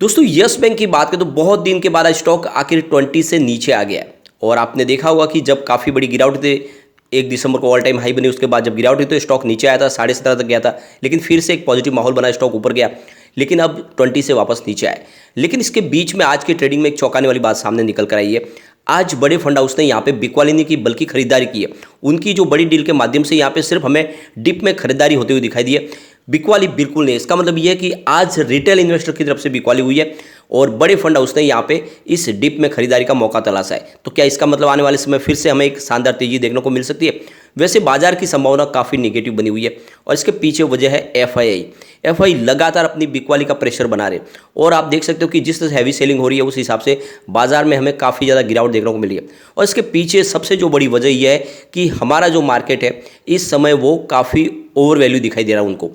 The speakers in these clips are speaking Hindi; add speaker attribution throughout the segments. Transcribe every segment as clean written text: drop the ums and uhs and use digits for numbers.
Speaker 1: दोस्तों यस बैंक की बात करें तो बहुत दिन के बाद आज स्टॉक आखिर 20 से नीचे आ गया है। और आपने देखा होगा कि जब काफ़ी बड़ी गिरावट थी, 1 दिसंबर को ऑल टाइम हाई बनी, उसके बाद जब गिरावट हुई तो स्टॉक नीचे आया था, 17.5 तक गया था। लेकिन फिर से एक पॉजिटिव माहौल बना, स्टॉक ऊपर गया, लेकिन अब 20 से वापस नीचे आए। लेकिन इसके बीच में आज की ट्रेडिंग में एक चौंकाने वाली बात सामने निकल कर आई है। आज बड़े फंड हाउस ने यहाँ पे बिकवाली नहीं की बल्कि खरीदारी की है। उनकी जो बड़ी डील के माध्यम से यहाँ पे सिर्फ हमें डिप में खरीदारी होते हुए दिखाई दी है, बिकवाली बिल्कुल नहीं। इसका मतलब ये है कि आज रिटेल इन्वेस्टर की तरफ से बिकवाली हुई है और बड़े फंड हाउस ने यहाँ पे इस डिप में खरीदारी का मौका तलाशा है। तो क्या इसका मतलब आने वाले समय फिर से हमें एक शानदार तेजी देखने को मिल सकती है? वैसे बाजार की संभावना काफ़ी निगेटिव बनी हुई है और इसके पीछे वजह है एफआई लगातार अपनी बिकवाली का प्रेशर बना रहे और आप देख सकते हो कि जिस तरह से हैवी सेलिंग हो रही है उस हिसाब से बाजार में हमें काफ़ी ज़्यादा गिरावट देखने को मिली है। और इसके पीछे सबसे जो बड़ी वजह यह है कि हमारा जो मार्केट है इस समय वो काफ़ी ओवर वैल्यू दिखाई दे रहा है उनको।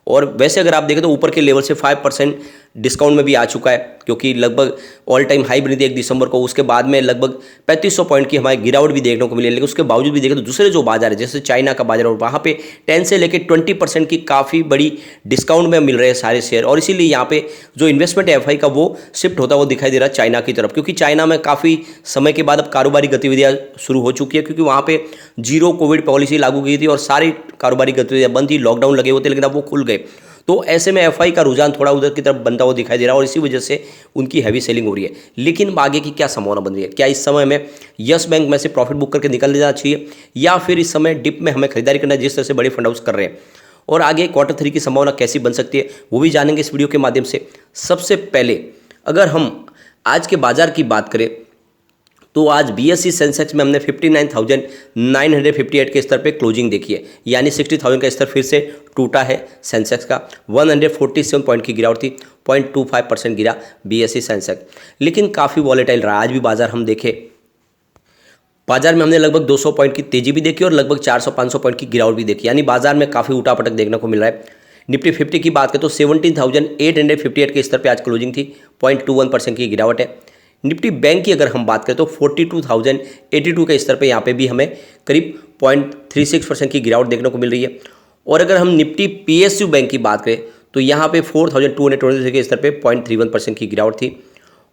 Speaker 1: और वैसे अगर आप देखें तो ऊपर के लेवल से 5% डिस्काउंट में भी आ चुका है, क्योंकि लगभग ऑल टाइम हाई बनी थी 1 दिसंबर को। उसके बाद में लगभग 3500 पॉइंट की हमारी गिरावट भी देखने को मिली है। लेकिन उसके बावजूद भी देखें तो दूसरे जो बाजार है जैसे चाइना का बाजार, और वहाँ पे 10 से लेकर 20% की काफ़ी बड़ी डिस्काउंट में मिल रहे हैं सारे शेयर। और इसीलिए यहाँ पे जो इन्वेस्टमेंट है एफआई का वो शिफ्ट होता हुआ दिखाई दे रहा है चाइना की तरफ, क्योंकि चाइना में काफ़ी समय के बाद अब कारोबारी गतिविधियाँ शुरू हो चुकी है, क्योंकि वहाँ पे जीरो कोविड पॉलिसी लागू की थी और सारी कारोबारी गतिविधियाँ बंद थी, लॉकडाउन लगे हुए थे, लेकिन अब वो खुल गए। तो ऐसे में एफआई का रुझान थोड़ा उधर की तरफ बनता हुआ दिखाई दे रहा है और इसी वजह से उनकी हैवी सेलिंग हो रही है। लेकिन आगे की क्या संभावना बन रही है? क्या इस समय में यस बैंक में से प्रॉफिट बुक करके निकल जाना चाहिए या फिर इस समय डिप में हमें खरीदारी करना है जिस तरह से बड़े फंड हाउस कर रहे हैं? और आगे Q3 की संभावना कैसी बन सकती है वो भी जानेंगे इस वीडियो के माध्यम से। सबसे पहले अगर हम आज के बाजार की बात करें तो आज बीएसई सेंसेक्स में हमने 59,958 के स्तर पे क्लोजिंग देखी है, यानी 60,000 का स्तर फिर से टूटा है सेंसेक्स का। 147 पॉइंट की गिरावट थी, 0.25% गिरा बीएसई सेंसेक्स, लेकिन काफ़ी वॉलेटाइल रहा। आज भी बाजार हम देखें, बाजार में हमने लगभग 200 पॉइंट की तेजी भी देखी और लगभग 400-500 पॉइंट की गिरावट भी देखी, यानी बाजार में काफ़ी उठापटक देखने को मिल रहा है। निफ्टी 50 की बात करें तो 17,858 के स्तर पे आज क्लोजिंग थी, 0.21% की गिरावट है। निफ्टी बैंक की अगर हम बात करें तो 42,082 के स्तर पे यहाँ पे भी हमें करीब 0.36% की गिरावट देखने को मिल रही है। और अगर हम निफ्टी पीएसयू बैंक की बात करें तो यहाँ पे 4,223 के स्तर पे 0.31% की गिरावट थी।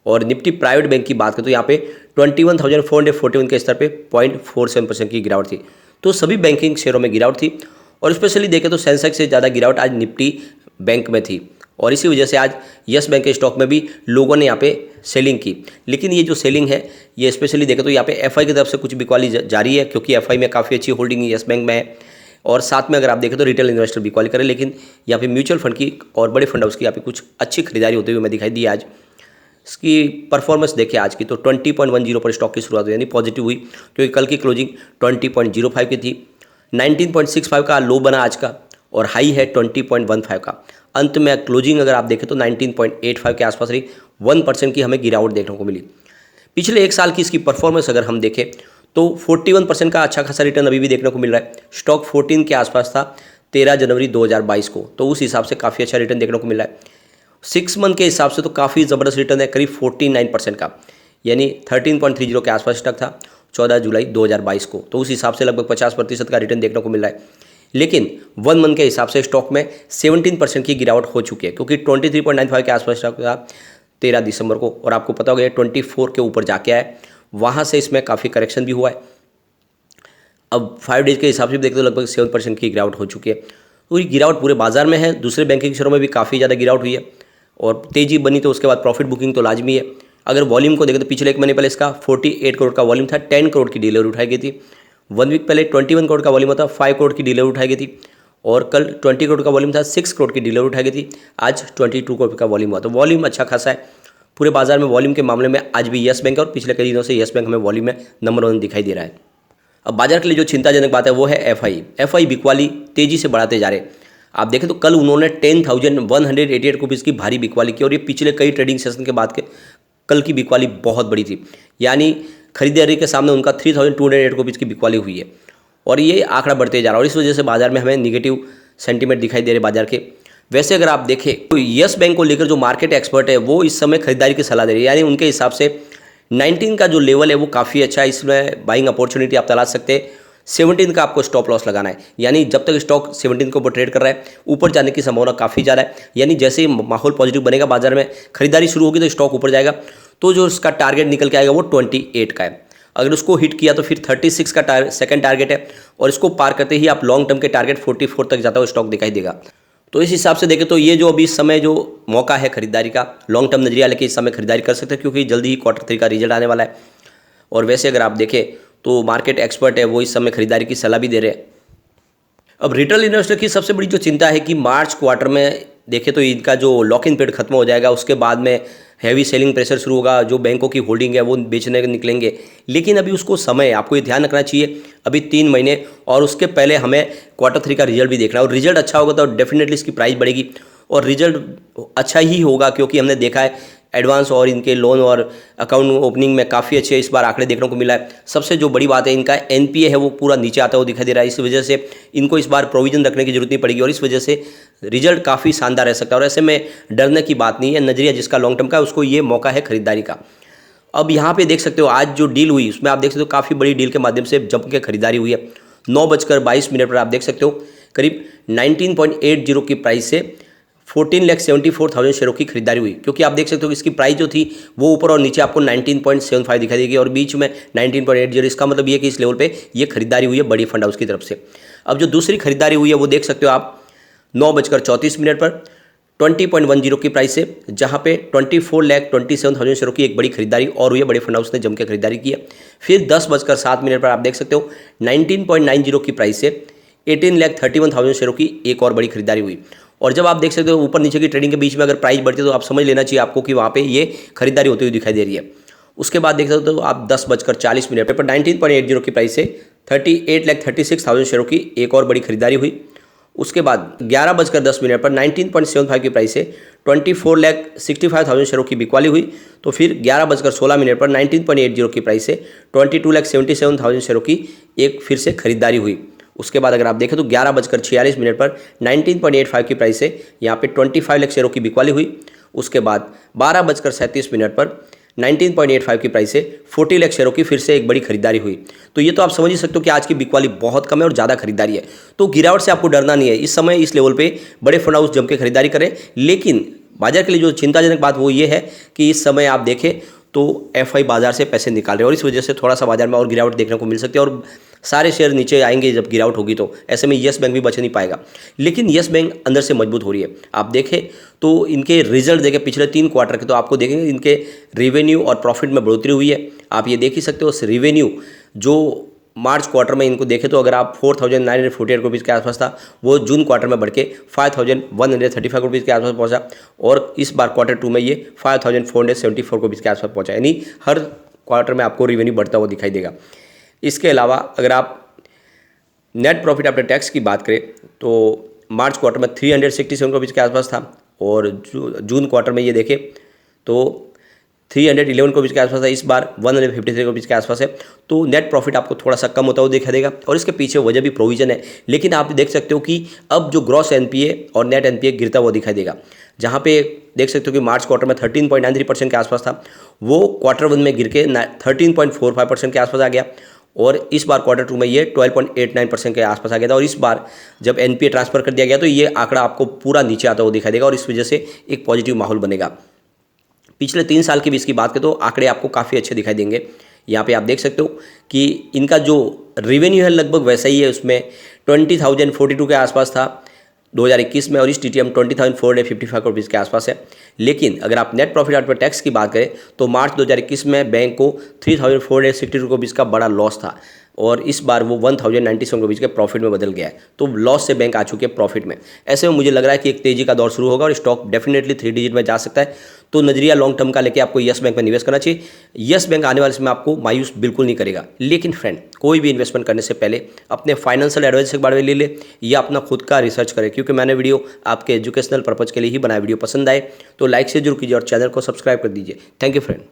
Speaker 1: और निफ्टी प्राइवेट बैंक की बात करें तो यहाँ पे 21,441 के स्तर पे 0.47% की गिरावट थी। तो सभी बैंकिंग शेयरों में गिरावट थी और स्पेशली देखें तो सेंसेक्स से ज़्यादा गिरावट आज निफ्टी बैंक में थी। और इसी वजह से आज यस बैंक के स्टॉक में भी लोगों ने यहाँ पे सेलिंग की। लेकिन ये जो सेलिंग है ये स्पेशली देखें तो यहाँ पे एफआई की तरफ से कुछ बिकवाली जारी है, क्योंकि एफआई में काफ़ी अच्छी होल्डिंग यस बैंक में है। और साथ में अगर आप देखें तो रिटेल इन्वेस्टर बिकवाली करें, लेकिन यहाँ पे म्यूचुअल फंड की और बड़े फंड हाउस की यहाँ पे कुछ अच्छी खरीदारी होते हुए हमें दिखाई दी आज। इसकी परफॉर्मेंस देखें आज की तो 20.10 पर स्टॉक की शुरुआत हुई, यानी पॉजिटिव हुई, क्योंकि कल की क्लोजिंग 20.05 की थी। 19.65 का लो बना आज का और हाई है 20.15 का। अंत में क्लोजिंग अगर आप देखें तो 19.85 के आसपास रही, 1% की हमें गिरावट देखने को मिली। पिछले एक साल की इसकी परफॉर्मेंस अगर हम देखें तो 41% का अच्छा खासा रिटर्न अभी भी देखने को मिल रहा है। स्टॉक 14 के आसपास था 13 जनवरी 2022 को, तो उस हिसाब से काफ़ी अच्छा रिटर्न देखने को मिल रहा है। 6 मंथ के हिसाब से तो काफ़ी ज़बरदस्त रिटर्न है, करीब 49% का, यानी 13.30 के आसपास स्टॉक था 14 जुलाई 2022 को, तो उस हिसाब से लगभग 50% का रिटर्न देखने को मिल रहा है। लेकिन 1 मंथ के हिसाब से स्टॉक में 17% की गिरावट हो चुकी है, क्योंकि 23.95 के आसपास स्टॉक था 13 दिसंबर को और आपको पता होगा 24 के ऊपर जाके आया, वहाँ से इसमें काफ़ी करेक्शन भी हुआ है। अब 5 डेज के हिसाब से भी देखते तो लगभग 7% की गिरावट हो चुकी है। तो ये गिरावट पूरे बाजार में है, दूसरे बैंकिंग शेयरों में भी काफ़ी ज़्यादा गिरावट हुई है और तेज़ी बनी तो उसके बाद प्रॉफिट बुकिंग तो लाजमी है। अगर वॉल्यूम को देखें तो पिछले 1 महीने पहले इसका 48 करोड़ का वॉल्यूम था, 10 करोड़ की डिलीवरी उठाई गई थी। 1 वीक पहले 21 करोड़ का वॉल्यूम था, 5 करोड़ की डिलीवरी उठाई गई थी। और कल 20 करोड़ का वॉल्यूम था, 6 करोड़ की डिलीवरी उठाई गई थी। आज 22 करोड़ का वॉल्यूम हुआ, तो वॉल्यूम अच्छा खासा है पूरे बाजार में। वॉल्यूम के मामले में आज भी यस बैंक और पिछले कई दिनों से यस बैंक हमें वॉल्यूम में नंबर 1 दिखाई दे रहा है। अब बाजार के लिए जो चिंताजनक बात है वो है एफआई बिकवाली तेजी से बढ़ाते जा रहे। आप देखें तो कल उन्होंने 10,188 रुपीज़ की भारी बिकवाली की और ये पिछले कई ट्रेडिंग सेशन के बाद के कल की बिकवाली बहुत बड़ी थी, यानी खरीदारी के सामने उनका 3,208 रुपीज़ की बिकवाली हुई है और ये आंकड़ा बढ़ते जा रहा है और इस वजह से बाजार में हमें निगेटिव सेंटीमेंट दिखाई दे रहे बाजार के। वैसे अगर आप देखें तो यस बैंक को लेकर जो मार्केट एक्सपर्ट है वो इस समय खरीदारी की सलाह दे रही है, यानी उनके हिसाब से 19 का जो लेवल है वो काफ़ी अच्छा है, इसमें बाइंग अपॉर्चुनिटी आप तलाश सकते हैं। 17 का आपको स्टॉप लॉस लगाना है, यानी जब तक स्टॉक 17 के ऊपर ट्रेड कर रहा है ऊपर जाने की संभावना काफ़ी ज़्यादा है, यानी जैसे ही माहौल पॉजिटिव बनेगा बाजार में खरीदारी शुरू होगी तो स्टॉक ऊपर जाएगा, तो जो उसका टारगेट निकल के आएगा वो 28 का है। अगर उसको हिट किया तो फिर 36 का सेकंड टारगेट है, और इसको पार करते ही आप लॉन्ग टर्म के टारगेट 44 तक जाता हुआ स्टॉक दिखाई देगा। तो इस हिसाब से देखें तो ये जो अभी इस समय जो मौका है खरीदारी का, लॉन्ग टर्म नजरिया लेके इस समय खरीदारी कर सकते हैं, क्योंकि जल्दी ही Q3 का रिजल्ट आने वाला है। और वैसे अगर आप देखें तो मार्केट एक्सपर्ट है वो इस समय खरीदारी की सलाह भी दे रहे हैं। अब रिटेल इन्वेस्टर की सबसे बड़ी जो चिंता है कि मार्च क्वार्टर में देखें तो इनका जो लॉक इन पीरियड खत्म हो जाएगा, उसके बाद में हैवी सेलिंग प्रेशर शुरू होगा, जो बैंकों की होल्डिंग है वो बेचने के निकलेंगे। लेकिन अभी उसको समय आपको ये ध्यान रखना चाहिए, अभी 3 महीने, और उसके पहले हमें Q3 का रिजल्ट भी देखना है। और रिजल्ट अच्छा होगा तो डेफिनेटली इसकी प्राइस बढ़ेगी, और रिजल्ट अच्छा ही होगा क्योंकि हमने देखा है एडवांस और इनके लोन और अकाउंट ओपनिंग में काफ़ी अच्छे इस बार आंकड़े देखने को मिला है। सबसे जो बड़ी बात है इनका NPA है वो पूरा नीचे आता हुआ दिखाई दे रहा है, इस वजह से इनको इस बार प्रोविजन रखने की जरूरत नहीं पड़ेगी, और इस वजह से रिजल्ट काफ़ी शानदार रह सकता है। और ऐसे में डरने की बात नहीं है, नजरिया जिसका लॉन्ग टर्म का है उसको ये मौका है खरीदारी का। अब यहाँ पे देख सकते हो आज जो डील हुई उसमें आप देख सकते हो काफ़ी बड़ी डील के माध्यम से जम के खरीदारी हुई है। 9:22 पर आप देख सकते हो करीब 19.80 की प्राइस से 14,74,000 शेयरों की खरीदारी हुई, क्योंकि आप देख सकते हो कि इसकी प्राइस जो थी वो ऊपर और नीचे आपको 19.75 दिखाई देगी और बीच में 19.80। इसका मतलब ये कि इस लेवल पे ये खरीदारी हुई है बड़ी फंड हाउस की तरफ से। अब जो दूसरी खरीदारी हुई है वो देख सकते हो आप 9:34 पर 20.10 की प्राइस से, जहाँ पे 24,27,000 शेयरों की एक बड़ी खरीदारी और हुई है, बड़े फंड हाउस ने जम के खरीदारी की है। फिर 10:07 पर आप देख सकते हो 19.90 की प्राइस से 18,31,000 शेयरों की एक और बड़ी खरीदारी हुई। और जब आप देख सकते हो ऊपर नीचे की ट्रेडिंग के बीच में अगर प्राइस बढ़ती है तो आप समझ लेना चाहिए आपको कि वहाँ पे ये खरीदारी होती हुई दिखाई दे रही है। उसके बाद देख सकते हो आप 10:40 पर 19.80 की प्राइस से 38,36,000 शेयरों की एक और बड़ी खरीदारी हुई। उसके बाद 11:10 पर 19.75 की प्राइस से 24,65,000 शेयरों की बिकवाली हुई। तो फिर 11:16 पर 19.80 की प्राइस से 22,77,000 शेयरों की एक फिर से खरीदारी हुई। उसके बाद अगर आप देखें तो 11:46 पर 19.85 की प्राइस से यहाँ पे 25 लाख शेयरों की बिकवाली हुई। उसके बाद 12:37 पर 19.85 की प्राइस से 40 लाख शेयरों की फिर से एक बड़ी खरीदारी हुई। तो ये तो आप समझ ही सकते हो कि आज की बिकवाली बहुत कम है और ज़्यादा खरीदारी है, तो गिरावट से आपको डरना नहीं है। इस समय इस लेवल पे बड़े फंड हाउस जम के खरीदारी करें, लेकिन बाजार के लिए जो चिंताजनक बात वो ये है कि इस समय आप देखें तो FI बाजार से पैसे निकाल रहे हैं और इस वजह से थोड़ा सा बाजार में और गिरावट देखने को मिल सकती है और सारे शेयर नीचे आएंगे जब गिरावट होगी। तो ऐसे में येस बैंक भी बच नहीं पाएगा, लेकिन येस बैंक अंदर से मजबूत हो रही है। आप देखें तो इनके रिजल्ट देखें पिछले 3 क्वार्टर के, तो आपको देखेंगे इनके रेवेन्यू और प्रॉफिट में बढ़ोतरी हुई है। आप ये देख ही सकते हो रेवेन्यू जो मार्च क्वार्टर में इनको देखें तो अगर आप 4,948 रुपीज़ के आसपास था, वो जून क्वार्टर में बढ़ के 5,135 रुपीज़ के आसपास पहुंचा, और इस बार Q2 में ये 5,474 रुपीज़ के आसपास पहुंचा, यानी हर क्वार्टर में आपको रेवेन्यू बढ़ता हुआ दिखाई देगा। इसके अलावा अगर आप नेट प्रॉफिट आफ्टर टैक्स की बात करें तो मार्च क्वार्टर में 367 रुपीज़ के आसपास था, और जून क्वार्टर में ये देखें तो 311 रुपीज़ के आसपास है, इस बार 153 रुपीज़ के आसपास है। तो नेट प्रॉफिट आपको थोड़ा सा कम होता हुआ दिखाई देगा, और इसके पीछे वजह भी प्रोविजन है। लेकिन आप देख सकते हो कि अब जो ग्रॉस NPA और नेट NPA गिरता हुआ दिखाई देगा, जहाँ पे देख सकते हो कि मार्च क्वार्टर में 13.93% के आसपास था, वो Q1 में गिर के 13.45% के आसपास आ गया, और इस बार Q2 में ये 12.89% के आसपास आ गया था। और इस बार जब NPA ट्रांसफर कर दिया गया तो ये आंकड़ा आपको पूरा नीचे आता हुआ दिखाई देगा, और इस वजह से एक पॉजिटिव माहौल बनेगा। पिछले 3 साल के बीच की बात करें तो आंकड़े आपको काफ़ी अच्छे दिखाई देंगे। यहाँ पे आप देख सकते हो कि इनका जो रेवेन्यू है लगभग वैसा ही है, उसमें 20,042 के आसपास था 2021 में, और इस TTM 20,455 रुपीज़ के आसपास है। लेकिन अगर आप नेट प्रॉफिट आफ्टर टैक्स की बात करें तो मार्च 2021 में बैंक को 3,462 रुपीज़ का बड़ा लॉस था, और इस बार वो 1,097 रुपीज़ के प्रॉफिट में बदल गया है। तो लॉस से बैंक आ चुके हैं प्रॉफिट में। ऐसे में मुझे लग रहा है कि एक तेजी का दौर शुरू होगा और स्टॉक डेफिनेटली 3 डिजिट में जा सकता है। तो नजरिया लॉन्ग टर्म का लेके आपको येस बैंक में निवेश करना चाहिए। येस बैंक आने वाले समय आपको मायूस बिल्कुल नहीं करेगा। लेकिन फ्रेंड, कोई भी इन्वेस्टमेंट करने से पहले अपने फाइनेंशियल एडवाइजर के बारे में ले ले या अपना खुद का रिसर्च करें, क्योंकि मैंने वीडियो आपके एजुकेशनल पर्पज़ के लिए ही बनाया। वीडियो पसंद आए तो लाइक से जरूर कीजिए और चैनल को सब्सक्राइब कर दीजिए। Thank you friend.